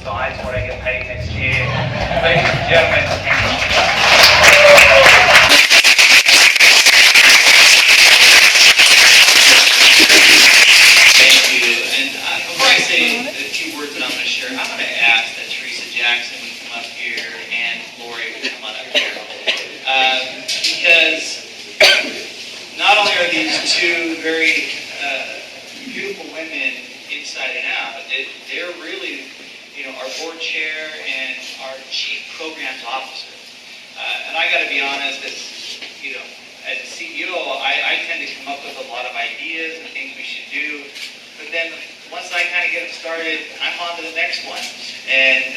besides what I get paid next year. Ladies and gentlemen, thank you. And before I say the few words that I'm going to share, I'm going to ask that Teresa Jackson would come up here and Lori would come on up here. Because not only are these two very beautiful women inside and out, they're really, our board chair and our chief programs officer. And I got to be honest, as a CEO, I tend to come up with a lot of ideas and things we should do. But then once I kind of get them started, I'm on to the next one. And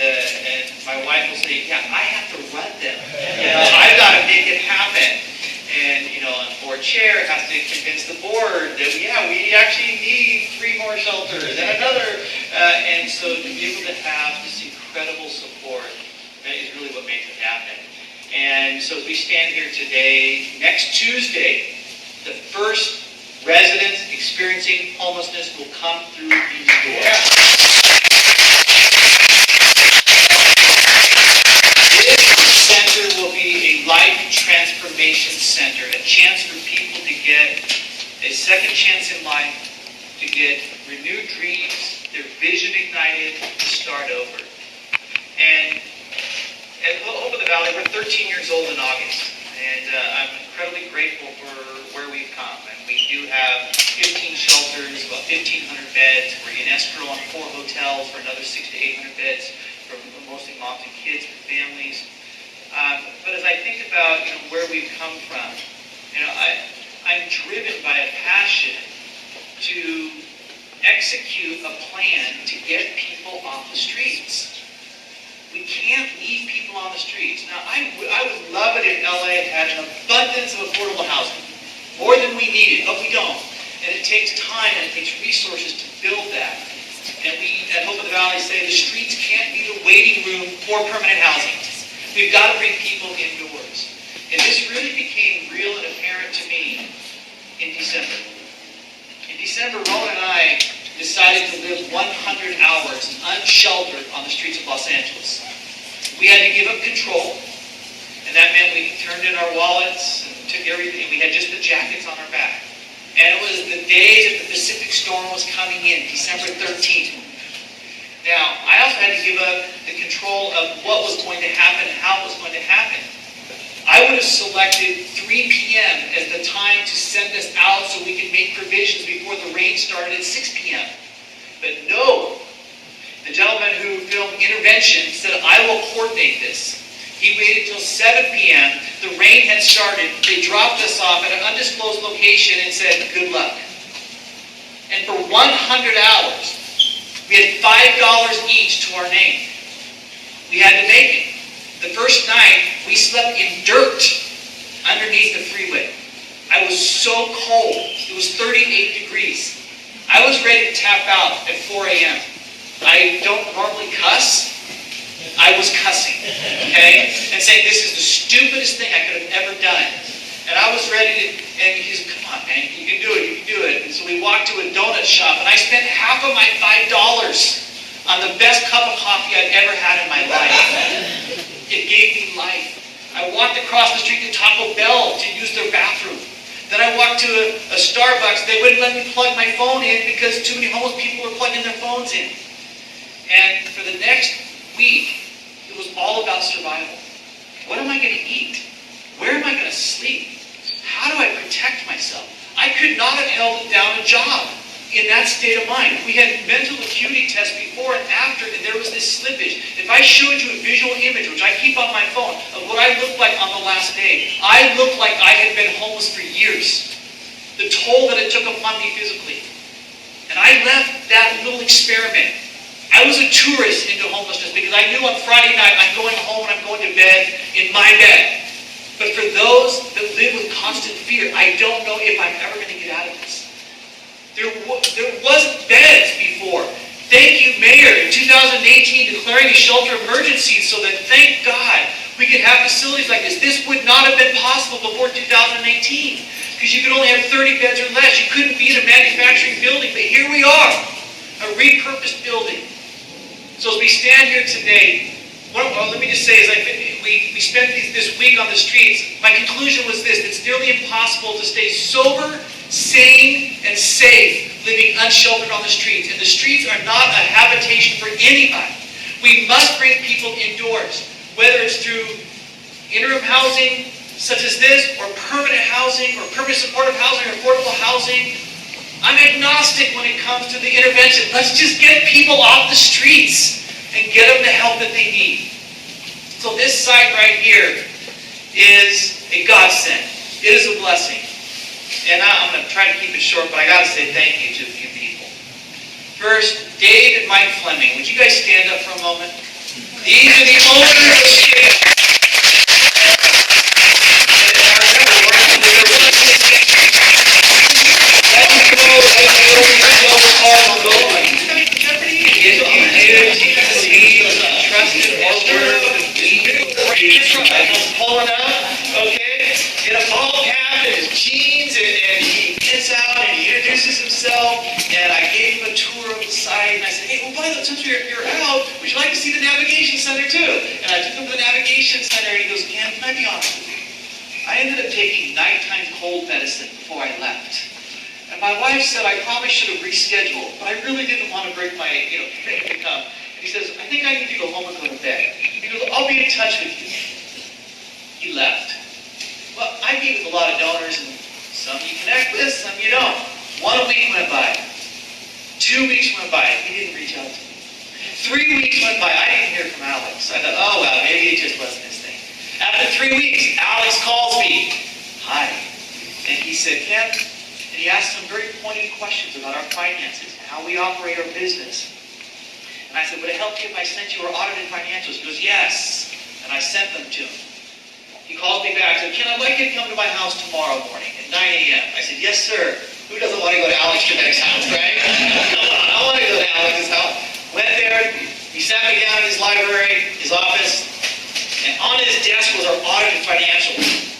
my wife will say, yeah, I have to run them. I've got to make it happen. And, a board chair has to convince the board that, we actually need 3 more shelters and another. And so to be able to have this incredible support, that is really what makes it happen. And so as we stand here today, next Tuesday, the first residents experiencing homelessness will come through these doors. This center will be a life transformation center, a chance for people to get a second chance in life, to get renewed dreams, their vision ignited, to start over. And at Hope of the Valley, we're 13 years old in August, and I'm incredibly grateful for where we've come. And we do have 15 shelters, about 1,500 beds. We're in escrow on 4 hotels for another 600 to 800 beds for mostly moms and kids and families. But as I think about where we've come from, I'm driven by a passion to execute a plan to get people off the streets. We can't leave people on the streets. Now, I would love it if LA had an abundance of affordable housing, more than we needed, but we don't. And it takes time and it takes resources to build that. And we at Hope of the Valley say the streets can't be the waiting room for permanent housing. We've got to bring people indoors. And this really became real and apparent to me in December. In December, Roland and I decided to live 100 hours unsheltered on the streets of Los Angeles. We had to give up control, and that meant we turned in our wallets and took everything. We had just the jackets on our back. And it was the day that the Pacific Storm was coming in, December 13th. Now, I also had to give up the control of what was going to happen and how it was going to happen. I would have selected 3 p.m. as the time to send us out so we could make provisions before the rain started at 6 p.m. But no, the gentleman who filmed Intervention said, I will coordinate this. He waited till 7 p.m. The rain had started. They dropped us off at an undisclosed location and said, good luck. And for 100 hours, we had $5 each to our name. We had to make it. The first night, we slept in dirt underneath the freeway. I was so cold. It was 38 degrees. I was ready to tap out at 4 a.m. I don't normally cuss. I was cussing, okay? And saying, this is the stupidest thing I could have ever done. And I was ready to, and he said, come on, man, you can do it, you can do it. And so we walked to a donut shop, and I spent half of my $5 on the best cup of coffee I've ever had in my life. It gave me life. I walked across the street to Taco Bell to use their bathroom. Then I walked to a Starbucks. They wouldn't let me plug my phone in because too many homeless people were plugging their phones in. And for the next week, it was all about survival. What am I going to eat? Where am I going to sleep? How do I protect myself? I could not have held down a job in that state of mind. We had mental acuity tests before and after, and there was this slippage. If I showed you a visual image, which I keep on my phone, of what I looked like on the last day, I looked like I had been homeless for years. The toll that it took upon me physically. And I left that little experiment. I was a tourist into homelessness because I knew on Friday night I'm going home and I'm going to bed in my bed. But for those that live with constant fear, I don't know if I'm ever going to get out of this. There wasn't beds before. Thank you, Mayor, in 2018 declaring a shelter emergency so that, thank God, we could have facilities like this. This would not have been possible before 2018 because you could only have 30 beds or less. You couldn't be in a manufacturing building, but here we are, a repurposed building. So as we stand here today, let me just say, we spent this week on the streets, my conclusion was this: it's nearly impossible to stay sober, sane, and safe living unsheltered on the streets. And the streets are not a habitation for anybody. We must bring people indoors, whether it's through interim housing, such as this, or permanent housing, or permanent supportive housing, or affordable housing. I'm agnostic when it comes to the intervention. Let's just get people off the streets and get them the help that they need. So this site right here is a godsend. It is a blessing. And I'm going to try to keep it short, but I got to say thank you to a few people. First, Dave and Mike Fleming. Would you guys stand up for a moment? These are the owners of Skip. Pulling up, okay, in a ball cap and his jeans, and he gets out and he introduces himself, and I gave him a tour of the site, and I said, hey, well, by the way, since you're out, would you like to see the navigation center too? And I took him to the navigation center, and he goes, Ken, can I be honest with you? I ended up taking nighttime cold medicine before I left. And my wife said I probably should have rescheduled, but I really didn't want to break my, thing to come. And he says, I think I need to go home and go to bed. He goes, I'll be in touch with you. He left. Well, I meet with a lot of donors, and some you connect with, some you don't. 1 week went by. 2 weeks went by. He didn't reach out to me. 3 weeks went by. I didn't hear from Alex. I thought, oh, well, maybe it just wasn't his thing. After 3 weeks, Alex calls me. Hi. And he said, Ken, and he asked some very pointed questions about our finances and how we operate our business. And I said, would it help you if I sent you our audited financials? He goes, yes. And I sent them to him. He called me back and said, Ken, I'd like you to come to my house tomorrow morning at 9 a.m. I said, yes, sir. Who doesn't want to go to Alex Trebek's house, right? Come on, I want to go to Alex's house. Went there. He sat me down in his library, his office, and on his desk was our audited financials.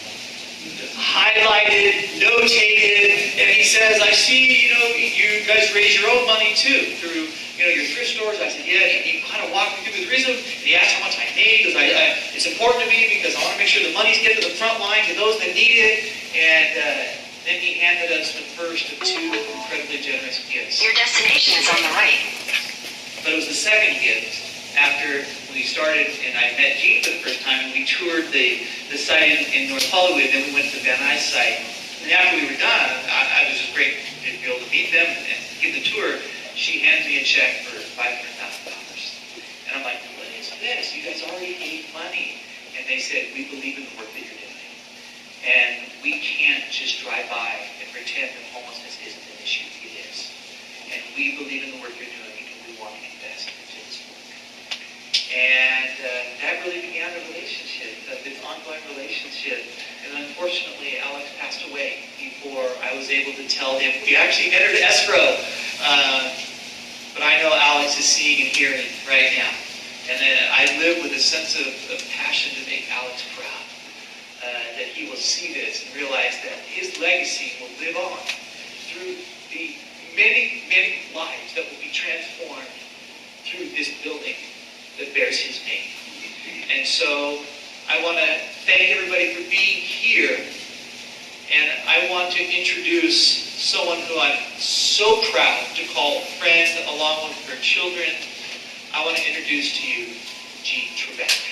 Highlighted, notated, and he says, I see, you guys raise your own money too through, your thrift stores. I said, yeah, and he kind of walked me through the rhythm, and he asked how much I made, because it's important to me because I want to make sure the monies get to the front line to those that need it, and then he handed us the first of 2 incredibly generous gifts. Your destination is on the right. But it was the second gift after we started, and I met Gene for the first time, and we toured the site in North Hollywood, then we went to the Van Nuys site. And after we were done, I was just great to be able to meet them and give the tour. She hands me a check for $500,000. And I'm like, what is this? You guys already gave money. And they said, we believe in the work that you're doing. And we can't just drive by and pretend that homelessness isn't an issue. It is. And we believe in the work you're doing, and we want to invest into this work. And that really began a relationship, this ongoing relationship. And unfortunately, Alex passed away before I was able to tell him. We actually entered escrow. But I know Alex is seeing and hearing right now. And I live with a sense of passion to make Alex proud. That he will see this and realize that his legacy will live on through the many, many lives that will be transformed through this building that bears his name. And so I want to thank everybody for being here. And I want to introduce someone who I'm so proud to call a friend along with her children. I want to introduce to you Gene Trebek.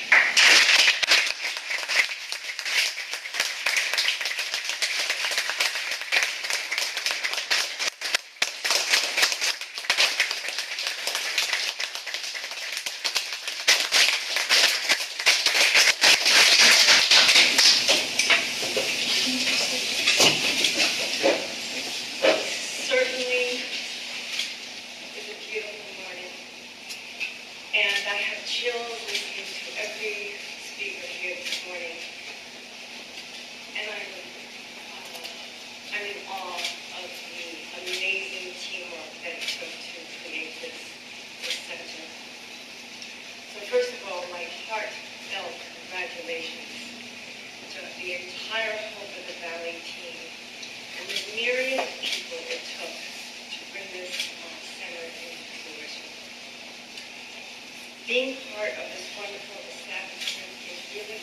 Being part of this wonderful establishment is really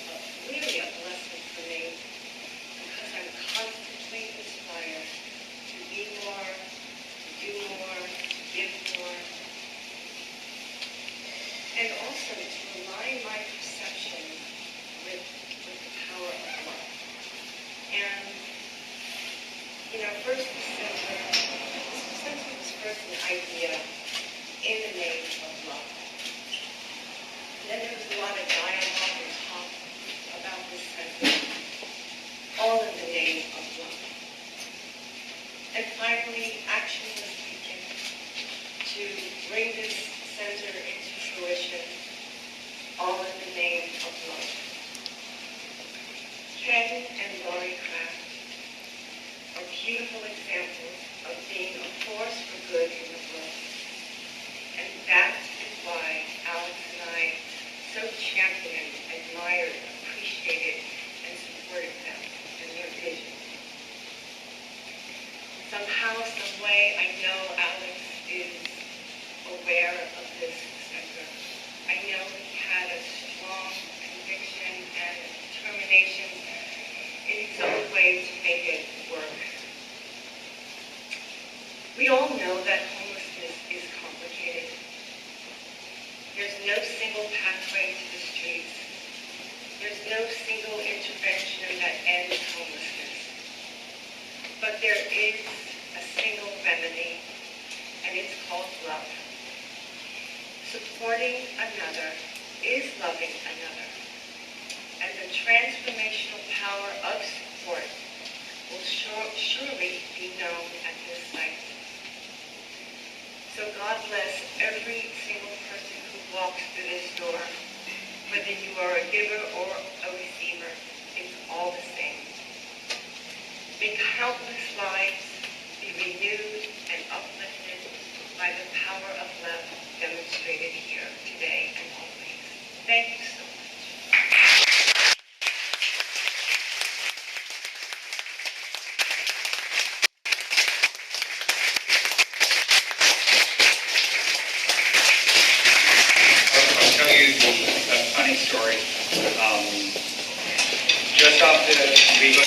a blessing for me because I'm constantly inspired to be more, to do more, to give more, and also to align my perception with the power of love. And, first this center was first an idea in the name of love. Then there was a lot of dialogue and talk about this center, all in the name of love. And finally, action was taken to bring this center into fruition, all in the name of love. Ken and Lori Kraft are beautiful examples of being a force for good in the world. And that is why Alex and I so championed, admired, appreciated, and supported them and their vision. Somehow, some way, I know Alex is aware of this center. I know he had a strong conviction and determination in his own way to make it work. We all know that homelessness is complicated. There's no single pathway to the streets. There's no single intervention that ends homelessness. But there is a single remedy, and it's called love. Supporting another is loving another. And the transformational power of support will surely be known at this site. So God bless every single person who walks through this door. Whether you are a giver or a receiver, it's all the same. May countless lives be renewed and uplifted by the power of love demonstrated here today and always. Thank you so much. I'll tell you a funny story. Just off the Vigo.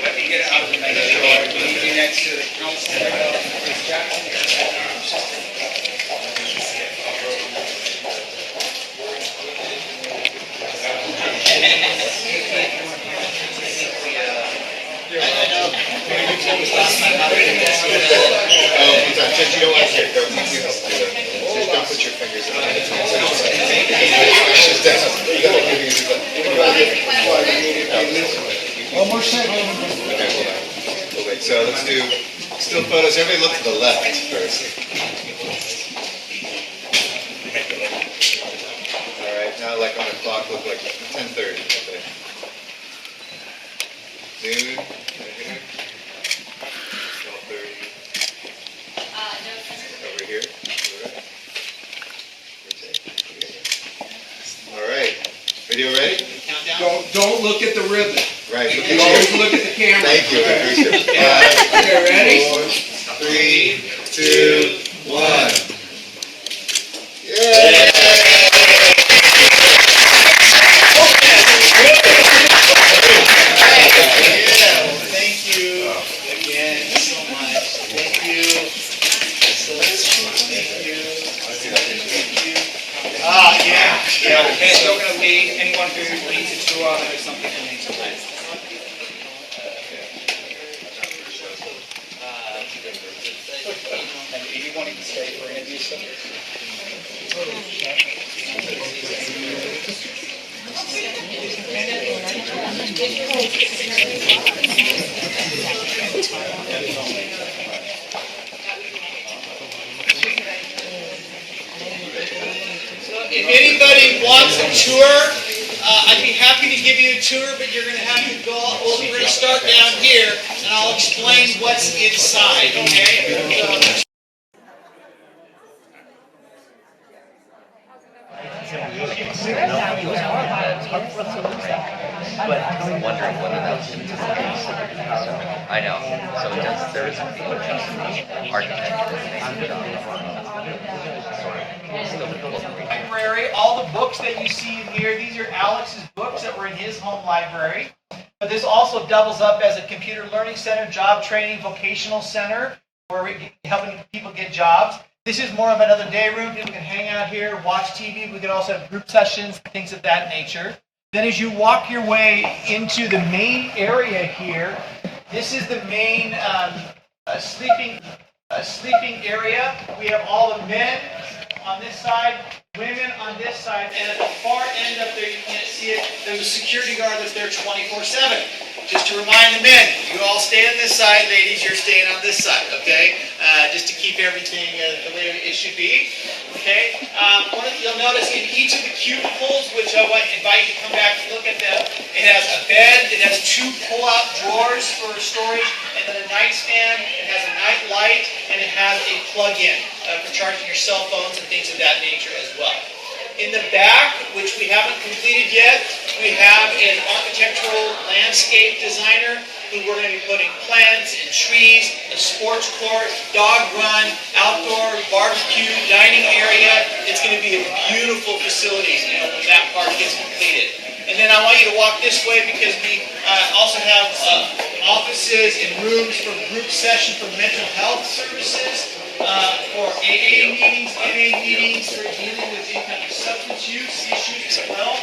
Let me get out of the meeting next to the council. Just, you know what, here, don't you help do that. Just don't put your fingers in it. Just down. You gotta give me One more second. Okay, hold on. We'll wait. So let's do still photos. Everybody look to the left first. All right, now like on the clock, look like 10:30. Okay. Noon. Right here. 12:30. Over here. All right. Video ready? Don't look at the ribbon. Right. Look You at always you. look at the camera. Thank you. I appreciate it. Okay, ready? 4, 3, 2, 1. Yay! Thank you again so much. Thank you. Thank you. Yeah, okay, so going to lead anyone who needs a tour or something who needs a place. And if you wanted to stay for interview stuff. If anybody wants a tour I'd be happy to give you a tour, but you're gonna have to go, we're gonna start down here, and I'll explain what's inside, okay? But I'm wondering whether that was I know. So it does. There is architect. Library, all the books that you see in here, these are Alex's books that were in his home library. But this also doubles up as a computer learning center, job training, vocational center, where we're helping people get jobs. This is more of another day room. People can hang out here, watch TV. We can also have group sessions, things of that nature. Then as you walk your way into the main area here, this is the main sleeping area. We have all the men on this side, women on this side, and at the far end up there, you can't see it, there's a security guard that's there 24/7. Just to remind the men, you all stay on this side, ladies, you're staying on this side, okay? Just to keep everything the way it should be, okay? You'll notice in each of the cubicles, which I invite you to come back and look at them, it has a bed, it has 2 pull-out drawers for storage, and then a nightstand, it has a night light, and it has a plug-in for charging your cell phones and things of that nature as well. In the back, which we haven't completed yet, we have an architectural landscape designer who we're going to be putting plants and trees, a sports court, dog run, outdoor barbecue, dining area. It's going to be a beautiful facility, when that part gets completed. And then I want you to walk this way because we also have offices and rooms for group session for mental health services, for AA meetings, NA meetings, for dealing with any kind of substance use issues as well.